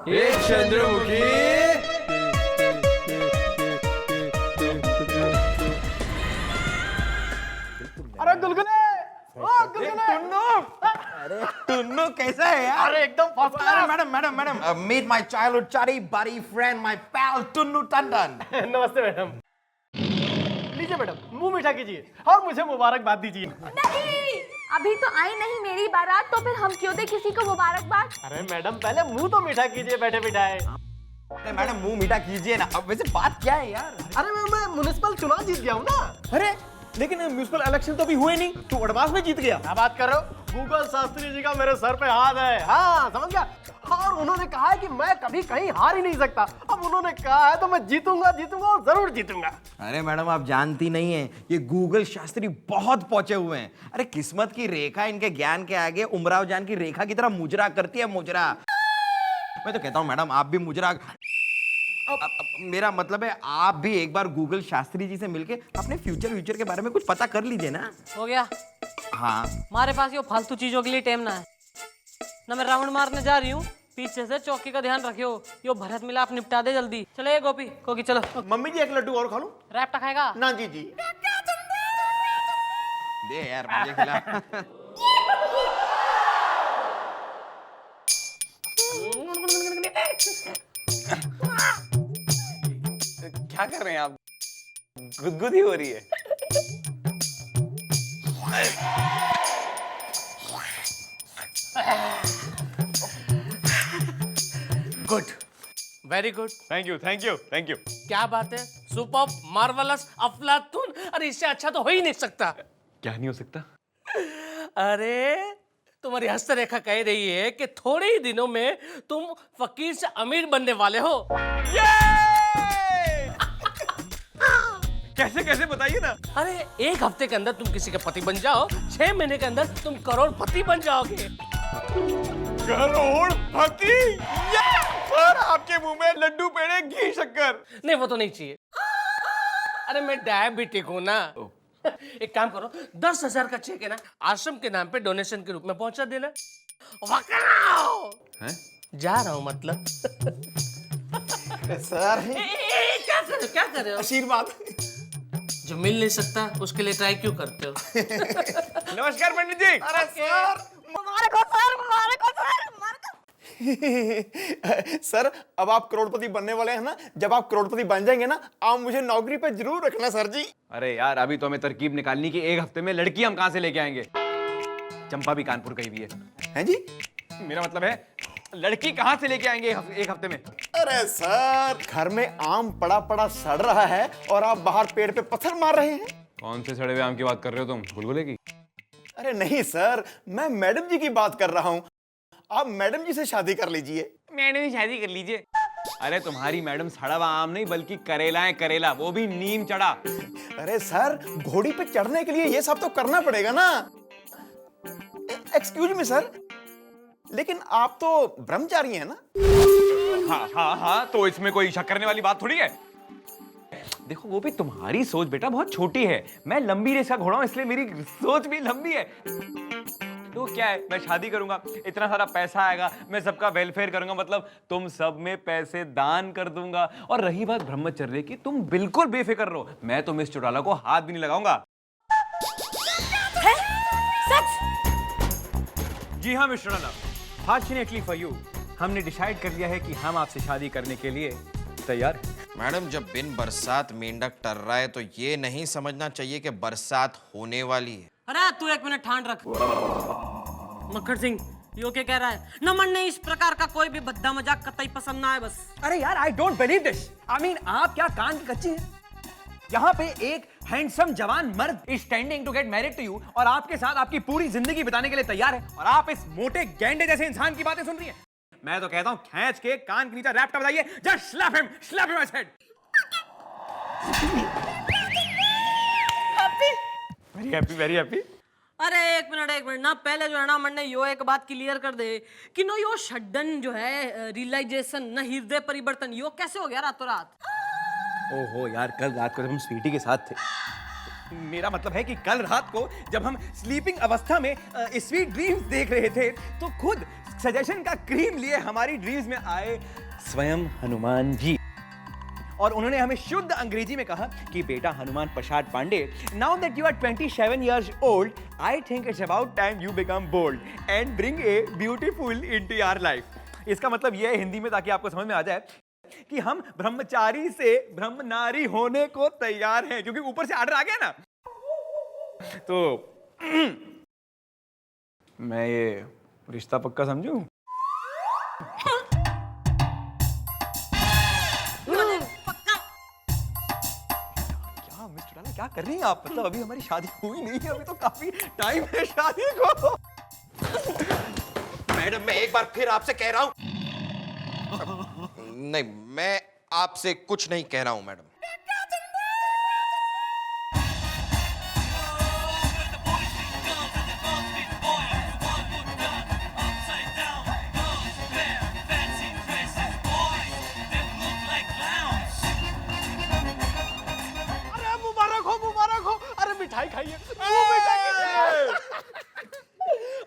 एक चंद्रमुखी। अरे गुलगुले, ओ गुलगुले। टुन्नू कैसा है यार? अरे एकदम first class. Madam meet my childhood चरी बड़ी friend my pal Tunnu Tandon. नमस्ते मैडम। लीजिए मैडम, मुंह मीठा कीजिए और मुझे मुबारकबाद दीजिए। नहीं, अभी तो आई नहीं मेरी बारात, तो फिर हम क्यों दे किसी को मुबारकबाद। अरे मैडम पहले मुंह तो मीठा कीजिए बैठे बिठाए। अरे मैडम मुंह मीठा कीजिए ना। अब वैसे बात क्या है यार? अरे मैं म्युनिसिपल चुनाव जीत गया हूँ ना। अरे लेकिन म्यूनिसिपल इलेक्शन तो अभी हुए नहीं, तू एडवांस में जीत गया। क्या बात कर रहे हो? गूगल शास्त्री जी का मेरे सर पे हाथ है। हाँ समझ गया। और उन्होंने कहा है कि मैं कभी कहीं हार ही नहीं सकता। अब उन्होंने कहा है तो मैं जीतूंगा जीतूंगा और जरूर जीतूंगा। अरे मैडम आप जानती नहीं है, ये गूगल शास्त्री बहुत पहुंचे हुए हैं। अरे किस्मत की रेखा इनके ज्ञान के आगे उमराव जान की रेखा की तरह मुजरा करती है, मुजरा। मैं तो कहता हूँ मैडम आप भी मुजरा। मेरा मतलब है आप भी एक बार गूगल शास्त्री जी से मिलके अपने फ्यूचर के बारे में कुछ पता कर लीजिए ना। हो गया। हाँ हमारे पास ये फालतू चीजों के लिए टाइम ना है ना। मैं राउंड मारने जा रही हूँ, पीछे से चौकी का ध्यान रखियो। यो भरत मिलाप निपटा दे जल्दी। चलो ये गोपी कोकी चलो। मम्मी जी एक लड्डू और खा लूं? रैप्टा खाएगा? ना जी जी। दे यार मुझे खिला। क्या कर रहे हैं आप? गुदगुदी हो रही है। Good, very good. Thank you thank you thank you. क्या बात है, सुपर, मार्वलस, अफलातून। अरे इससे अच्छा तो हो ही नहीं सकता। क्या नहीं हो सकता? अरे तुम्हारी हस्तरेखा कह रही है कि थोड़े ही दिनों में तुम फकीर से अमीर बनने वाले हो। कैसे कैसे बताइए ना। अरे एक हफ्ते के अंदर तुम किसी के पति बन जाओ, 6 महीने के अंदर तुम करोड़पति बन जाओगे। करोड़पति? और आपके मुंह में लड्डू पेड़े घी शक्कर। नहीं वो तो नहीं चाहिए। अरे मैं डायबिटिक हूं ना। एक काम करो, 10,000 का चेक है ना आश्रम के नाम पे डोनेशन के रूप में पहुंचा देना। हैं? जा रहा हूं मतलब। सर क्या कर रहे हो? आशीर्वाद। जो मिल नहीं सकता उसके लिए ट्राई क्यों करते हो? नमस्कार पंडित जी। अरे सर मुबारक हो सर, मुबारक हो सर, मुबारक हो। सर अब आप करोड़पति बनने वाले हैं ना, जब आप करोड़पति बन जाएंगे ना, आप मुझे नौकरी पे जरूर रखना सर जी। अरे यार अभी तो हमें तरकीब निकालनी कि एक हफ्ते में लड़की हम कहां से लेके आएंगे। चंपा भी कानपुर गई हुई है। हैं जी? मेरा मतलब है लड़की कहां से लेके आएंगे एक हफ्ते में। अरे सर घर में आम पड़ा पड़ा सड़ रहा है और आप बाहर पेड़ पे पत्थर मार रहे हैं। कौन से सड़े हुए आम की बात कर रहे हो तुम? गुलगुले की? अरे नहीं सर, मैं मैडम जी की बात कर रहा हूँ। आप मैडम जी से शादी कर लीजिए। मैडम शादी कर लीजिए। अरे तुम्हारी मैडम सड़ा हुआ आम नहीं बल्कि करेला है, करेला, वो भी नीम चढ़ा। अरे सर घोड़ी पे चढ़ने के लिए ये सब तो करना पड़ेगा ना। एक्सक्यूज मी सर, लेकिन आप तो ब्रह्मचारी हैं ना? हाँ हाँ हाँ, तो इसमें कोई शक करने वाली बात थोड़ी है। देखो वो भी तुम्हारी सोच बेटा बहुत छोटी है। मैं लंबी रेस का घोड़ा हूं इसलिए मेरी सोच भी लंबी है। तो क्या है, मैं शादी करूंगा, इतना सारा पैसा आएगा, मैं सबका वेलफेयर करूंगा, मतलब तुम सब में पैसे दान कर दूंगा। और रही बात ब्रह्मचर्य की, तुम बिल्कुल बेफिक्र रहो, मैं तो मिस चौटाला को हाथ भी नहीं लगाऊंगा। जी हाँ miss Chautala, fortunately for you हमने डिसाइड कर लिया है कि हम आपसे शादी करने के लिए तैयार हैं। मैडम जब बिन बरसात मेंढक टर रहा है तो ये नहीं समझना चाहिए कि बरसात होने वाली है। अरे तू एक मिनट ठांड रख। मक्खर सिंह यो क्या कह रहा है? नमन ने इस प्रकार का कोई भी भद्दा मजाक कतई पसंद ना है बस। अरे यार I don't believe this. I mean आप क्या कान की कच्ची हैं? यहाँ पे एक हैंडसम जवान मर्द is standing to get married to you और आपके साथ आपकी पूरी जिंदगी बिताने के लिए तैयार है, और आप इस मोटे गैंडे जैसे इंसान की बातें सुन रही हैं। मैं तो कहता हूँ खींच के कान के नीचे रैप्टा बजाइए। Just slap him I said. Very happy. अरे एक मिनट ना, पहले जो है ना मन ने यो एक बात क्लियर कर दे कि नो यो सडन जो है रियलाइजेशन न हृदय परिवर्तन यो कैसे हो गया रातों रात? ओहो यार, कल रात को जब हम स्वीटी के साथ थे, मेरा मतलब है कि कल रात को जब हम स्लीपिंग अवस्था में स्वीट ड्रीम्स देख रहे थे तो खुद सजेशन का क्रीम लिए हमारी ड्रीम्स में आए स्वयं हनुमान जी, और उन्होंने हमें शुद्ध अंग्रेजी में कहा कि बेटा Hanuman Prasad Pandey, now that you are 27 years old, I think it's about time you become bold and bring a beautiful into your life. इसका मतलब यह है हिंदी में, ताकि आपको समझ में आ जाए, कि हम ब्रह्मचारी से ब्रह्मनारी होने को तैयार हैं, क्योंकि ऊपर से आर्डर आ गया ना। तो मैं ये रिश्ता पक्का समझूं? क्या मिस्टर डाला, क्या कर रही हैं आप? मतलब अभी हमारी शादी हुई नहीं है, अभी तो काफी टाइम है शादी को। मैडम मैं एक बार फिर आपसे कह रहा हूं, नहीं मैं आपसे कुछ नहीं कह रहा हूं मैडम। अरे मुबारक हो, अरे मिठाई खाइए,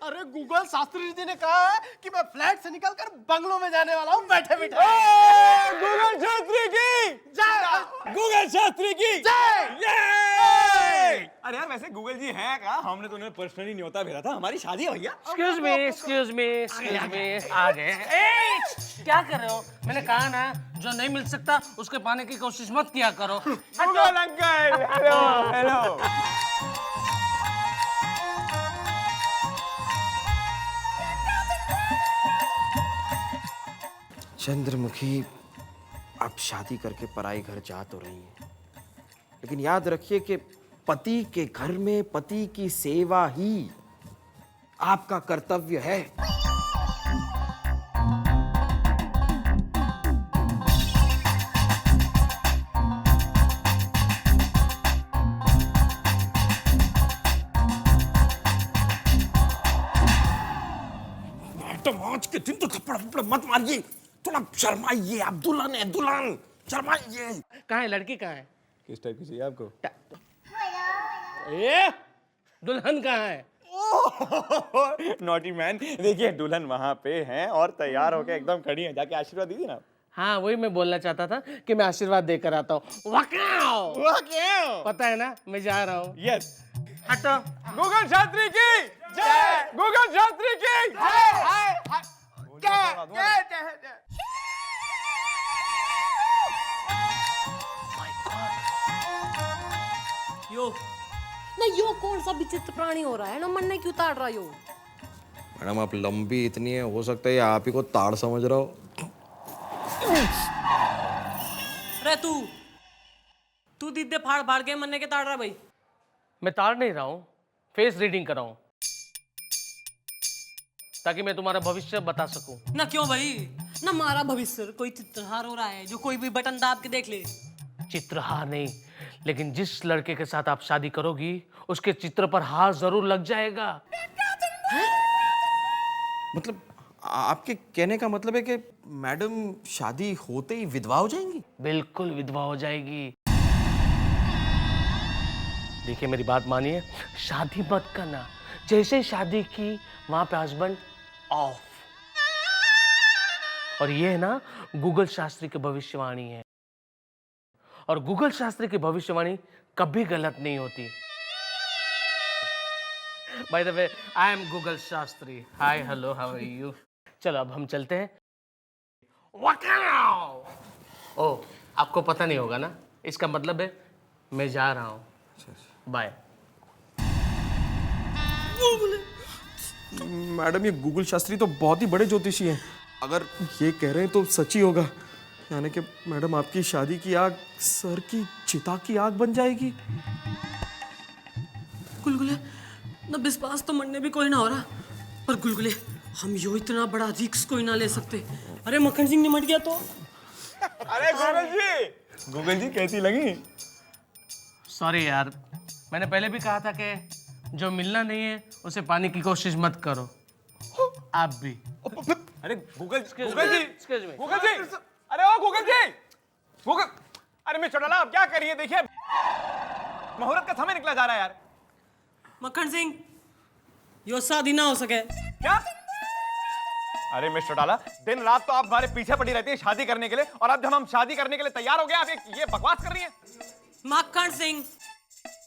अरे गूगल शास्त्री जी ने कहा है कि मैं फ्लैट से निकलकर बंगलों में जाने वाला हूँ बैठे बैठे। गूगल शास्त्री की जय, गूगल शास्त्री की जय। अरे यार वैसे गूगल जी हैं क्या? हमने तो उन्हें पर्सनली न्योता भेजा था, हमारी शादी है भैया। एक्सक्यूज मी, आ गए। ए, क्या कर रहे हो? मैंने कहा ना, जो नहीं मिल सकता उसके पाने की कोशिश मत किया करो। Google uncle, hello hello. Chandramukhi अब शादी करके पराई घर जा तो रही है, लेकिन याद रखिए कि पति के घर में पति की सेवा ही आपका कर्तव्य है। मैडम आज के दिन तो थप्पड़ मत मारिए, थोड़ा शर्माइए, आप दुल्हन है, दुल्हन शर्माइए। कहाँ है लड़की? कहाँ है? किस टाइप की चाहिए आपको? ए, दुल्हन कहाँ है? नॉटी मैन, देखिए दुल्हन वहां पे हैं और तैयार होके एकदम खड़ी हैं, जाके आशीर्वाद दीजिए ना। हाँ, वही मैं बोलना चाहता था कि मैं आशीर्वाद देकर आता हूँ। पता है ना, मैं जा रहा हूँ। यस। हटो। गूगल शास्त्री की जय, गूगल शास्त्री की जय। यो ना, यो कौन सा विचित्र प्राणी हो रहा है ना, मन ने क्यों ताड़ रहा यो? मैडम आप लंबी इतनी है, हो सकता है आप ही को ताड़ समझ रहा हो। रे तू दीदे फाड़ फाड़ के मन्ने के ताड़ रहा भाई। मैं ताड़ नहीं रहा हूँ, फेस रीडिंग कर रहा हूँ, ताकि मैं तुम्हारा भविष्य बता सकूं। ना क्यों भाई, ना हमारा भविष्य कोई चित्रहार हो रहा है जो कोई भी बटन दाब के देख ले। चित्रहार नहीं, लेकिन जिस लड़के के साथ आप शादी करोगी उसके चित्र पर हार जरूर लग जाएगा। मतलब आपके कहने का मतलब है कि मैडम शादी होते ही विधवा हो जाएंगी? बिल्कुल विधवा हो जाएगी। देखिए मेरी बात मानिए, शादी मत करना, जैसे शादी की वहां पे हस्बैंड ऑफ। और ये है ना, गूगल शास्त्री की भविष्यवाणी है, और गूगल शास्त्री की भविष्यवाणी कभी गलत नहीं होती। By the way, I am Google Shastri. Hi, hello, how are you? चलो अब हम चलते हैं। ओह, आपको पता नहीं होगा ना, इसका मतलब है मैं जा रहा हूँ। बाय। मैडम ये गूगल शास्त्री तो बहुत ही बड़े ज्योतिषी हैं, अगर ये कह रहे हैं तो सच ही होगा, यानी कि मैडम आपकी शादी की आग सर की चिता की आग बन जाएगी। गुलगुले ना, विश्वास तो मरने भी कोई ना हो रहा, पर गुलगुले हम यो इतना बड़ा रिस्क कोई ना ले सकते। अरे मक्खन सिंह निमट गया तो? अरे गूगल जी कैसी लगी? सॉरी यार, मैंने पहले भी कहा था कि जो मिलना नहीं है उसे पाने की कोशिश मत करो। आप भी। अरे गूगल जी, Excuse me. गूगल जी, अरे ओ गूगल जी, गूगल, अरे मिस्टर डाला आप क्या करिए? देखिए मुहूर्त का समय निकला जा रहा है यार। मक्खन सिंह, यो शादी ना हो सके। क्या? अरे मिस्टर डाला, दिन रात तो आप हमारे पीछे पड़ी रहती है शादी करने के लिए, और अब जब हम शादी करने के लिए तैयार हो गए आप ये बकवास कर रही हैं। मक्खन सिंह,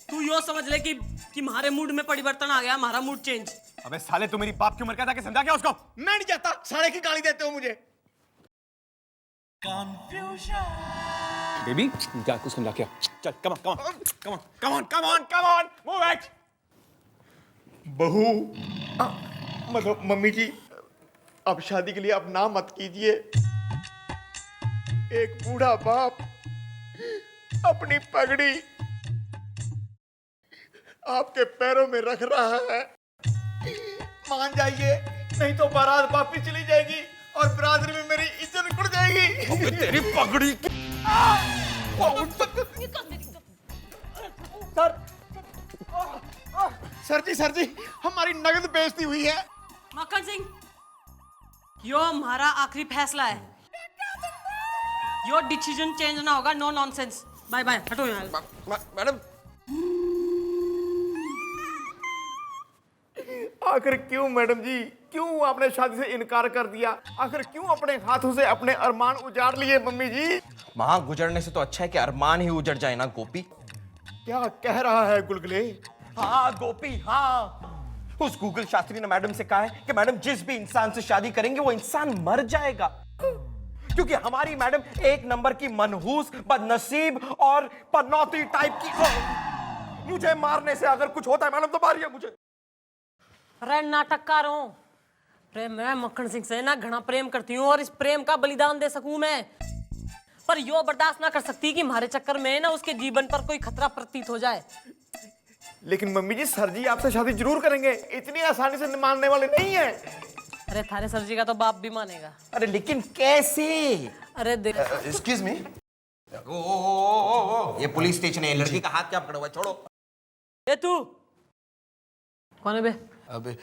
तू यो समझ ले कि हमारे मूड में परिवर्तन आ गया, हमारा मूड चेंज। अबे साले, तू मेरी बाप की उम्र का था कि समझा क्या उसको? मैं नहीं चाहता, साले की गाली देते हो मुझे। बेबी जा कुछ समझा क्या? चल come on come on come on come on come on come on move it. बहू, मतलब मम्मी जी, अब शादी के लिए अब ना मत कीजिए। एक बूढ़ा बाप अपनी पगड़ी आपके पैरों में रख रहा है, मान जाइए, नहीं तो बारात वापिस चली जाएगी और बिरादरी में मेरी इज्जत उड़ जाएगी। तेरी पगड़ी की सर जी हमारी नगद बेइज्जती हुई है। मक्खन सिंह, यो हमारा आखिरी फैसला है, यो डिसीजन चेंज ना होगा। नो नॉनसेंस, बाय बाय, हटो यहाँ। मैडम, आखिर क्यों मैडम जी, क्यों आपने शादी से इनकार कर दिया? आखिर क्यों अपने हाथों से अपने अरमान उजाड़ लिए मम्मी जी? वहां गुजरने से तो अच्छा है कि अरमान ही उजड़ जाए ना गोपी। क्या कह रहा है गुलगुले? हाँ गोपी, हाँ। उस गूगल शास्त्री ने मैडम से कहा है कि मैडम जिस भी इंसान से शादी करेंगे वो इंसान मर जाएगा, क्योंकि हमारी मैडम एक नंबर की मनहूस, बदनसीब और पनौती टाइप की। मुझे मारने से अगर कुछ होता है मैडम तो मारिए मुझे। अरे नाटककार हूँ प्रेम, मैं मक्खन सिंह से ना घना प्रेम करती हूँ और इस प्रेम का बलिदान दे सकूं मैं, पर यो बर्दाश्त ना कर सकती कि हमारे चक्कर में ना उसके जीवन पर कोई खतरा प्रतीत हो जाए। लेकिन मम्मी जी, सर जी आपसे शादी जरूर करेंगे, इतनी आसानी से मानने वाले नहीं है। अरे थारे सर जी का तो बाप भी मानेगा। अरे लेकिन कैसे? अरे देख, एक्सक्यूज मी, ये पुलिस स्टेशन है, लड़की का हाथ क्या पकड़ा हुआ है? छोड़ो। ये तू कौन है बे? अब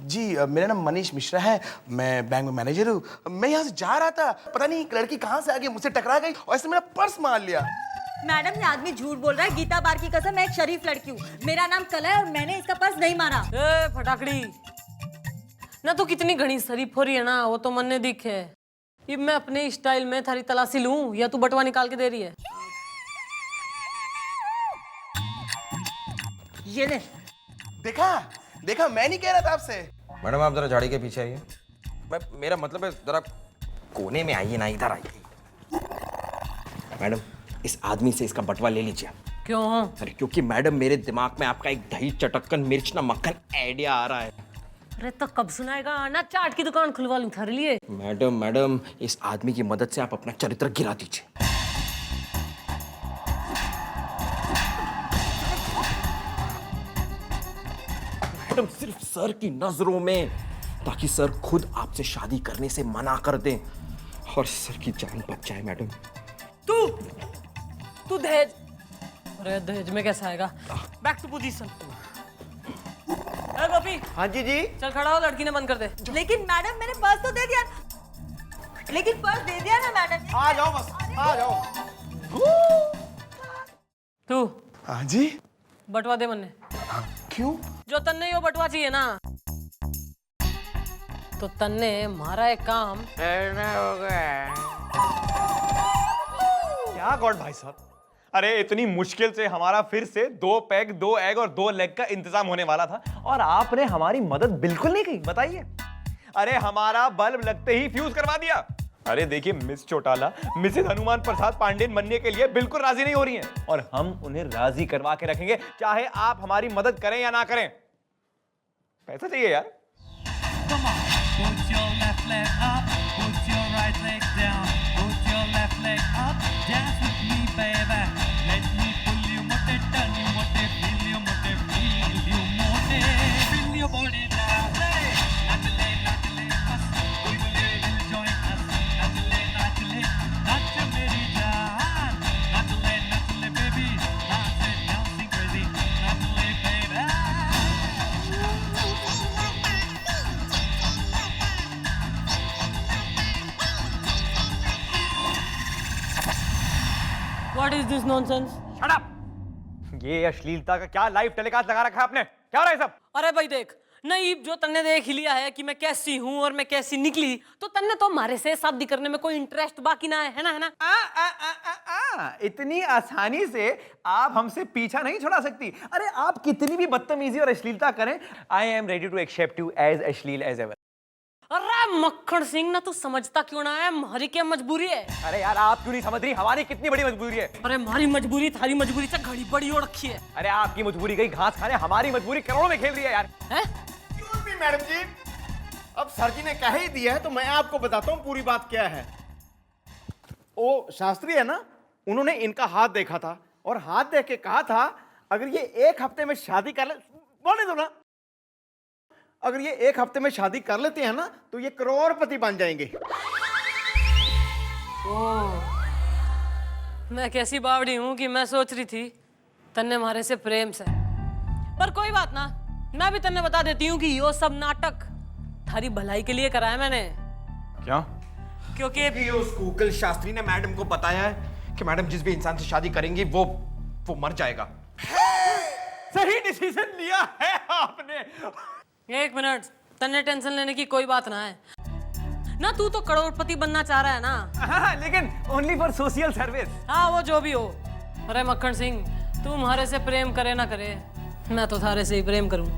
जी, मेरा नाम मनीष मिश्रा है, मैं बैंक में मैनेजर हूँ। मैं यहाँ से जा रहा था, पता नहीं एक लड़की कहाँ से आ गई, मुझसे टकरा गई और इसने मेरा पर्स मार लिया। मैडम, ये आदमी झूठ बोल रहा है। गीता बार की कसम, मैं एक शरीफ लड़की हूँ। मेरा नाम कला है और मैंने इसका पर्स नहीं मारा। ए फटाकड़ी ना, तू कितनी घनी शरीफ हो रही है ना, वो तो मन ने दिखे। ये मैं अपने स्टाइल में थारी तलाशी लूं या तू बटवा निकाल के दे रही है? ये ले। देखा, मैं नहीं कह रहा था आपसे। मैडम आप जरा झाड़ी के पीछे आइए। मेरा मतलब है जरा कोने में आइए ना, इधर आइए। मैडम, इस आदमी से इसका बटवा ले लीजिए। क्यों? अरे क्योंकि मैडम मेरे दिमाग में आपका एक दही चटक्कन मिर्च ना मक्खन आइडिया आ रहा है। अरे तो कब सुनाएगा ना, चाट की दुकान खुलवा लूं थारे लिए। मैडम इस आदमी की मदद से आप अपना चरित्र गिरा दीजिए। मैडम सिर्फ सर की नजरों में, ताकि सर खुद आपसे शादी करने से मना कर दें और सर की जान बच जाए। मैडम तू दहेज, अरे दहेज में कैसा आएगा? Back to position. गोपी, हाँ जी जी, चल खड़ा हो, लड़की ने बंद कर दे। लेकिन मैडम, मैंने पर्स तो दे दिया। लेकिन पर्स दे दिया ना मैडम। आ जाओ बस, आ जाओ। तू हाँ जी, बटवा दे मन्ने। क्यों? जो तन्ने यो बटवा चाहिए ना, तो तन्ने हमारा एक काम क्या गॉड भाई साहब, अरे इतनी मुश्किल से हमारा फिर से 2 पैग 2 एग और 2 लेग का इंतजाम होने वाला था और आपने हमारी मदद बिल्कुल नहीं की। बताइए, अरे हमारा बल्ब लगते ही फ्यूज करवा दिया। अरे देखिए मिस चौटाला मिसेस हनुमान प्रसाद पांडेन बनने के लिए बिल्कुल राजी नहीं हो रही हैं और हम उन्हें राजी करवा के रखेंगे, चाहे आप हमारी मदद करें या ना करें। पैसा चाहिए यार। Put your left leg up, put your right leg down, put your left leg up, dance with me baby, let me pull you mote, turn you mote, feel you mote, feel your body now, hey, nacle, us, we will join us, nache meri jaan, nacle baby, dance dancing crazy, nacle baby. What is this nonsense? Shut up! ये अश्लीलता का क्या live telecast लगा रखा है आपने? क्या हो रहा है सब? अरे भाई देख, नहीं, जो तन्ने देख ही लिया है कि मैं कैसी हूँ और मैं कैसी निकली, तो तन्ने तो हमारे से शादी करने में कोई इंटरेस्ट बाकी ना है ना, है ना? इतनी आसानी से आप हमसे पीछा नहीं छुड़ा सकती। अरे आप कितनी भी बदतमीजी और अश्लीलता करें, I am ready to accept you as अश्लील एज एवर। अरे मक्खन सिंह ना, तू समझता क्यों ना है? हमारी क्या मजबूरी है? अरे यार आप क्यों नहीं समझ रही, हमारी कितनी बड़ी मजबूरी है। अरे हमारी मजबूरी थारी मजबूरी से घड़ी बड़ी हो रखी है। अरे आपकी मजबूरी गई घास खाने, हमारी मजबूरी करोड़ों में खेल रही है यार। हैं? क्यों भी मैडम जी, अब सर जी ने कह ही दिया है तो मैं आपको बताता हूँ पूरी बात क्या है। वो शास्त्री है ना, उन्होंने इनका हाथ देखा था और हाथ देख के कहा था अगर ये 1 हफ्ते में शादी कर ले, बोलने दो ना, अगर ये 1 हफ्ते में शादी कर लेते हैं ना तो ये करोड़पति बन जाएंगे। मैं कैसी बावड़ी हूँ कि मैं सोच रही थी तन्ने हमारे से प्रेम से। पर कोई बात ना, मैं भी तन्ने बता देती हूँ कि यो सब नाटक थारी भलाई के लिए कराया मैंने। क्या? क्योंकि उस गूगल शास्त्री ने मैडम को बताया है कि मैडम जिस भी इंसान से शादी करेंगी वो मर जाएगा। सही डिसीजन लिया है आपने। 1 मिनट, तन्ने टेंशन लेने की कोई बात ना है ना। तू तो करोड़पति बनना चाह रहा है ना? हाँ, लेकिन ओनली फॉर सोशल सर्विस। हाँ, वो जो भी हो। अरे मक्खन सिंह, तू हमारे से प्रेम करे ना करे, मैं तो थारे से ही प्रेम करूं।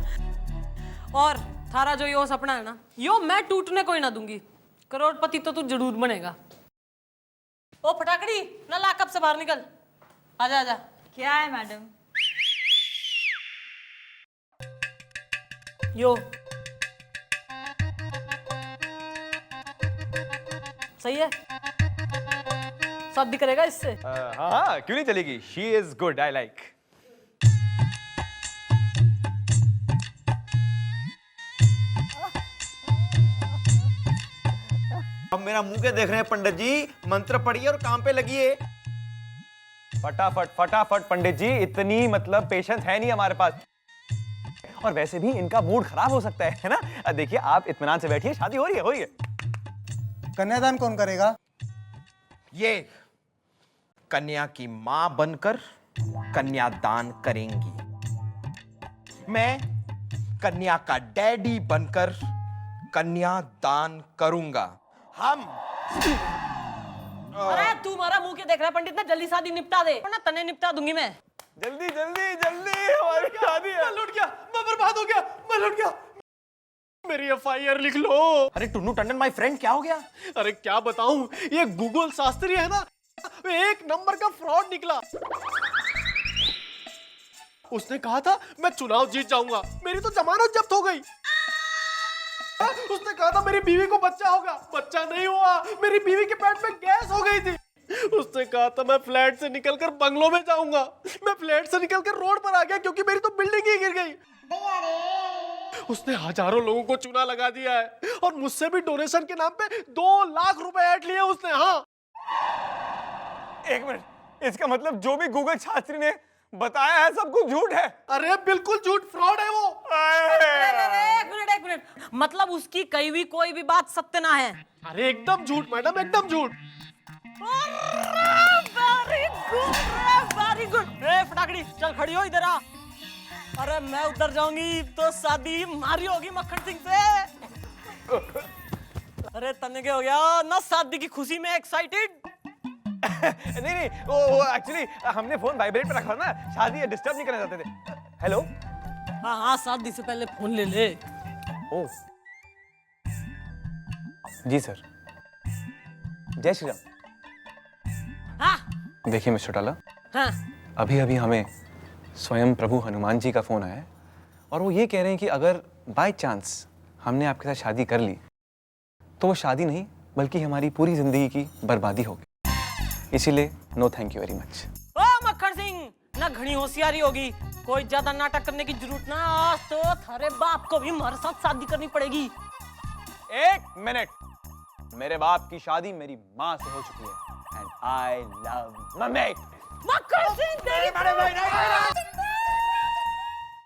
और थारा जो यो सपना है ना, यो मैं टूटने को ही ना दूंगी। करोड़पति तो तू जरूर बनेगा। ओ फटाकड़ी, ना लाकअप से बाहर निकल। आजा आजा। क्या है मैडम? यो सही है, शादी करेगा इससे? हाँ, क्यों नहीं चलेगी। She is good, I like. अब मेरा मुंह के देख रहे हैं पंडित जी, मंत्र पढ़िए और काम पे लगिए। फटाफट फटाफट पंडित जी, इतनी मतलब पेशेंस है नहीं हमारे पास। और वैसे भी इनका मूड खराब हो सकता है ना। देखिए आप इत्मीनान से बैठिए, शादी हो रही है। कन्यादान कौन करेगा? ये कन्या की मां बनकर कन्यादान करेंगी, मैं कन्या का डैडी बनकर कन्यादान करूंगा। हम अरे तू हमारा मुंह के देख रहा है पंडित, ना जल्दी शादी निपटा दे वरना तन्ने निपटा दूंगी मैं। जल्दी जल्दी जल्दी, हमारी शादी है। मैं लुट गया, मैं बर्बाद हो गया, मैं लुट गया। मेरी FIR लिख लो। अरे टुन्नू टंडन माय फ्रेंड, क्या हो गया? अरे क्या बताऊं, ये गूगल शास्त्री है ना, वो 1 नंबर का फ्रॉड निकला। उसने कहा था मैं चुनाव जीत जाऊंगा, मेरी तो जमानत जब्त हो गई। उसने कहा था मेरी बीवी को बच्चा होगा, बच्चा नहीं हुआ, मेरी बीवी के पेट में गैस हो गई थी। उसने कहा था मैं फ्लैट से निकलकर बंगलों में जाऊंगा, मैं फ्लैट से निकलकर रोड पर आ गया क्योंकि मेरी तो बिल्डिंग ही गिर गई। उसने हजारों लोगों को चूना लगा दिया है और मुझसे भी डोनेशन के नाम पे 2 लाख रुपए ऐड लिए उसने। हाँ, 1 मिनट, इसका मतलब जो भी गूगल शास्त्री ने बताया है सब कुछ झूठ है? अरे बिल्कुल झूठ, फ्रॉड है वो। एक मिनट, मतलब उसकी कही हुई कोई भी बात सत्य ना है? अरे एकदम झूठ मैडम, एकदम झूठ। Very good. फटाकड़ी चल खड़ी हो, इधर आ। अरे मैं उधर जाऊंगी तो शादी मारी होगी मक्खन सिंह से। अरे तन्ने क्या हो गया ना, शादी की खुशी में एक्साइटेड? नहीं वो एक्चुअली हमने फोन वाइब्रेट पे रखा ना, शादी डिस्टर्ब नहीं करना चाहते थे। हेलो। हाँ, शादी से पहले फोन ले ले। ओ जी सर, जय श्री राम। हाँ देखिए मिस्टर टाला, हाँ अभी अभी हमें स्वयं प्रभु हनुमान जी का फोन आया है और वो ये कह रहे हैं कि अगर बाय चांस हमने आपके साथ शादी कर ली तो वो शादी नहीं बल्कि हमारी पूरी जिंदगी की बर्बादी होगी। इसीलिए no thank you very much. ओ मक्खन सिंह, ना घनी होशियारी होगी, कोई ज्यादा नाटक करने की जरूरत ना। आज तो थारे बाप को भी हमारे साथ शादी करनी पड़ेगी। 1 मिनट, मेरे बाप की शादी मेरी माँ से हो चुकी है एंड आई लव मम्मी। मक्खन सिंह तेरी